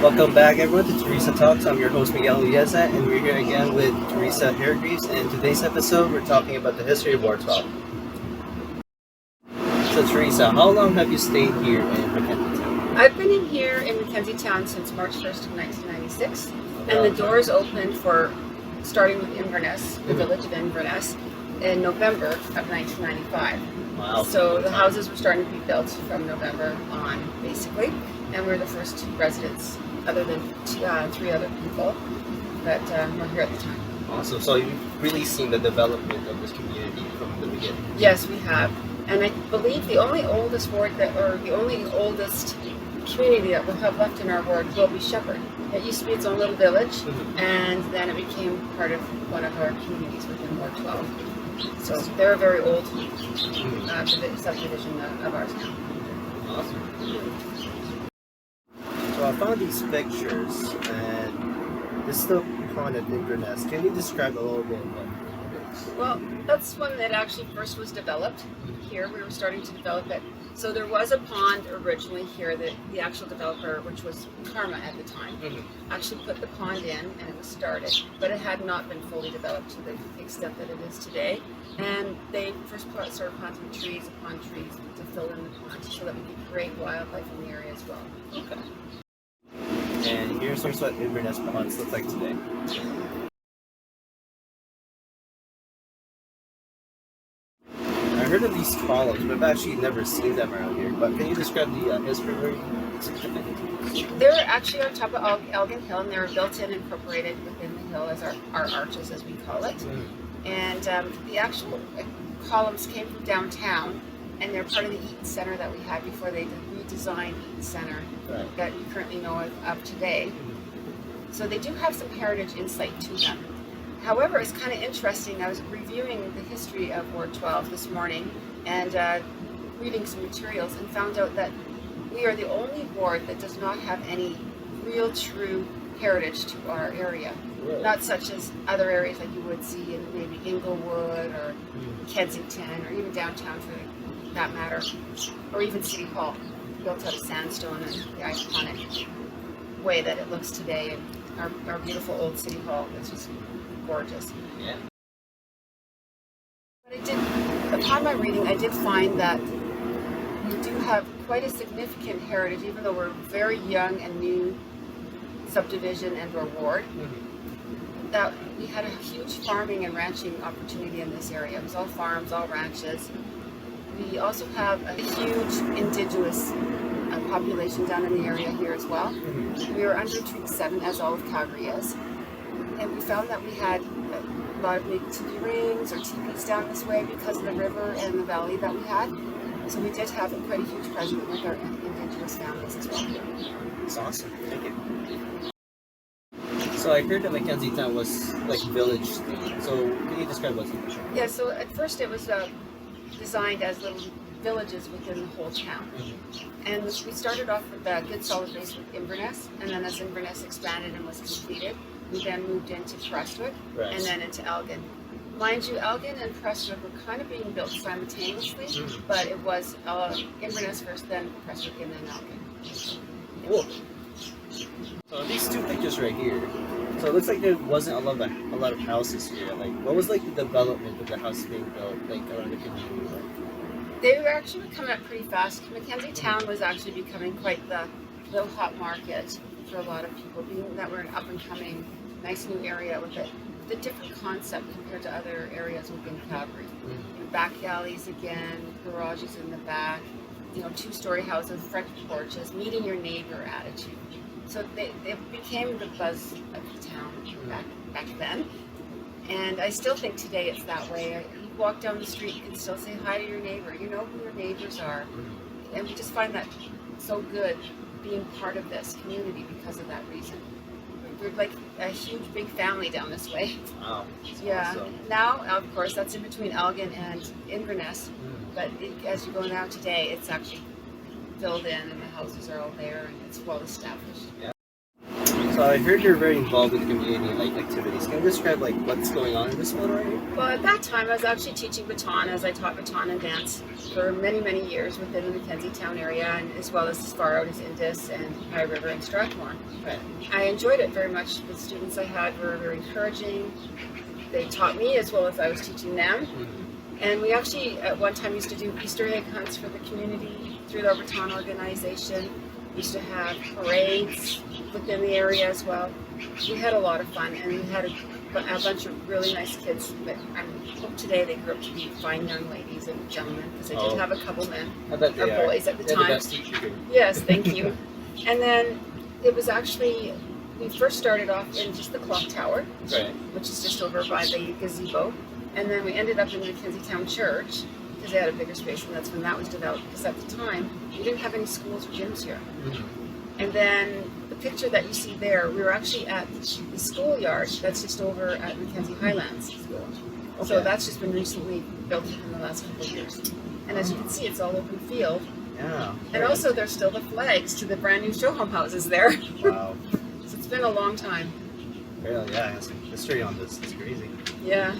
Welcome back, everyone, to Teresa Talks. I'm your host, Miguel Uyeza, and we're here again with Teresa Hairgreaves. And in today's episode, we're talking about the history of War 12. So, Teresa, how long have you stayed here in McKenzie Towne? I've been in here in McKenzie Towne since March 1st of 1996, and the doors opened for starting with Inverness, the village of Inverness, in November of 1995. Wow. So the houses were starting to be built from November on, basically, and we're the first residents, other than three other people, that were here at the time. Awesome. So you've really seen the development of this community from the beginning. Yes, we have. And I believe the only oldest ward the only oldest community that we'll have left in our ward will be Shepherd. It used to be its own little village, and then it became part of one of our communities within Ward 12. So they're a very old subdivision of ours now. Awesome. So I found these pictures, and this is the pond at Inverness. Can you describe a little bit what it is? Well, that's when it actually first was developed. Here we were starting to develop it. So there was a pond originally here that the actual developer, which was Karma at the time, actually put the pond in, and it was started, but it had not been fully developed to the extent that it is today. And they first started planting trees upon trees to fill in the pond so that we could create wildlife in the area as well. Okay. And here's what Inverness ponds look like today. I heard of these columns, but I've actually never seen them around here. But can you describe the history very significantly? They're actually on top of Elgin Hill, and they're built in, incorporated within the hill as our arches, as we call it. And the actual columns came from downtown, and they're part of the Eaton Center that we had before they redesigned Eaton Center that we currently know of today. So they do have some heritage insight to them. However, it's kind of interesting. I was reviewing the history of Ward 12 this morning and reading some materials and found out that we are the only ward that does not have any real true heritage to our area. Really? Not such as other areas like you would see in maybe Inglewood or Kensington or even downtown for that matter, or even City Hall, built out of sandstone and the iconic way that it looks today. And our beautiful old City Hall is just gorgeous. Yeah. But upon my reading, I did find that we do have quite a significant heritage, even though we're a very young and new subdivision and or ward. That we had a huge farming and ranching opportunity in this area. It was all farms, all ranches. We also have a huge indigenous population down in the area here as well. We are under Treaty 7, as all of Calgary is. And we found that we had a lot of maybe teepee rings or teepees down this way because of the river and the valley that we had. So we did have quite a huge presence with our indigenous families as well. That's awesome. Thank you. So I heard that McKenzie Towne was like village themed. So can you describe what's in the show? Yeah, so at first it was designed as little villages within the whole town. And we started off with a good solid base with Inverness, and then as Inverness expanded and was completed, we then moved into Prestwick and then into Elgin. Mind you, Elgin and Prestwick were kind of being built simultaneously, but it was Inverness first, then Prestwick, and then Elgin. Cool. So these two pictures right here. So it looks like there wasn't a lot of houses here. Like, what was like the development of the houses being built like around the community? They were actually coming up pretty fast. McKenzie Towne was actually becoming quite the hot market for a lot of people, being that we're an up-and-coming, nice new area with the different concept compared to other areas within Calgary. Back alleys again, garages in the back, two-story houses, French porches, meeting your neighbor attitude. So it became the buzz of the town back then. And I still think today it's that way. You walk down the street, you can still say hi to your neighbor. You know who your neighbors are. And we just find that so good being part of this community because of that reason. We're like a huge, big family down this way. Wow. Yeah. Awesome. Now, of course, that's in between Elgin and Inverness. But as you go now today, it's actually filled in and the houses are all there and it's well established. Yeah. So I heard you're very involved with community like activities. Can you describe like what's going on in this photo right here? Well, at that time, I was actually teaching baton, as I taught baton and dance for many, many years within the McKenzie Towne area, and as well as far out as Inverness and High River and Strathmore. Right. I enjoyed it very much. The students I had were very encouraging. They taught me as well as I was teaching them. And we actually, at one time, used to do Easter egg hunts for the community through our baton organization. We used to have parades within the area as well. We had a lot of fun, and we had a bunch of really nice kids. But I hope today they grew up to be fine young ladies and gentlemen, because I did have a couple men I bet they or are. boys at the They're time. the best teacher here. Yes, thank you. And then it was actually, we first started off in just the clock tower, Right. which is just over by the gazebo. And then we ended up in the McKenzie Towne Church, because they had a bigger space, and that's when that was developed. Because at the time, we didn't have any schools or gyms here. And then the picture that you see there, we were actually at the schoolyard that's just over at McKenzie Highlands School. So that's just been recently built in the last couple of years. And as you can see, it's all open field. Yeah. And also there's still the flags to the brand new show home houses there. Wow. So it's been a long time. Really, yeah. It's like history on this. It's crazy. Yeah.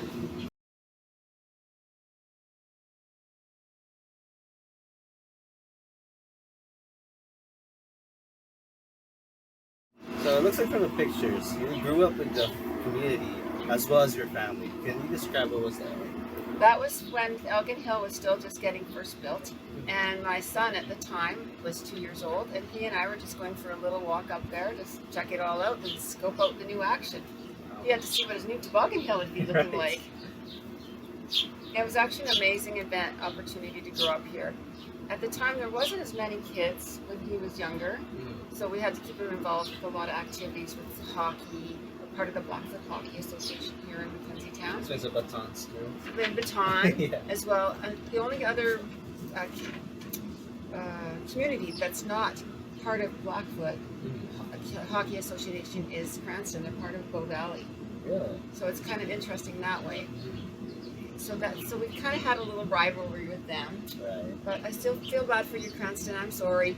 So it looks like from the pictures, you grew up in the community as well as your family. Can you describe what was that like? That was when Elgin Hill was still just getting first built. And my son at the time was 2 years old, and he and I were just going for a little walk up there to check it all out and scope out the new action. He had to see what his new toboggan hill would be looking like. It was actually an amazing event opportunity to grow up here. At the time, there wasn't as many kids when he was younger, so we had to keep him involved with a lot of activities with hockey. We're part of the Blackfoot Hockey Association here in McKenzie Towne. This one's a baton school. Then baton Yeah. as well. And the only other community that's not part of Blackfoot Hockey Association is Cranston. They're part of Bow Valley. Really? So it's kind of interesting that way. So we kind of had a little rivalry with them. Right. But I still feel bad for you, Cranston. I'm sorry.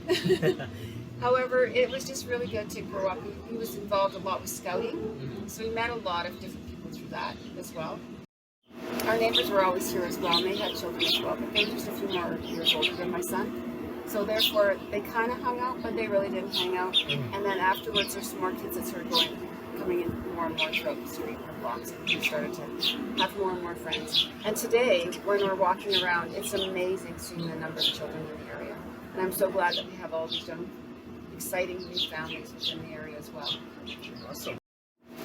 However, it was just really good to grow up. He was involved a lot with scouting, so we met a lot of different people through that as well. Our neighbors were always here as well, and they had children as well, but they were just a few more years older than my son. So therefore, they kind of hung out, but they really didn't hang out. And then afterwards, there's some more kids that started coming in more and more throughout the street and blocks, and we started to have more and more friends. And today, when we're walking around, it's amazing seeing the number of children in the area. And I'm so glad that we have all these young, exciting new families within the area as well. Awesome.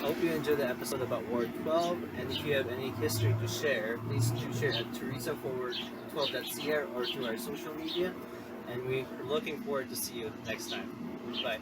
I hope you enjoyed the episode about Ward 12, and if you have any history to share, please do share at Teresa_12.ca or through our social media, and we're looking forward to see you next time. Bye.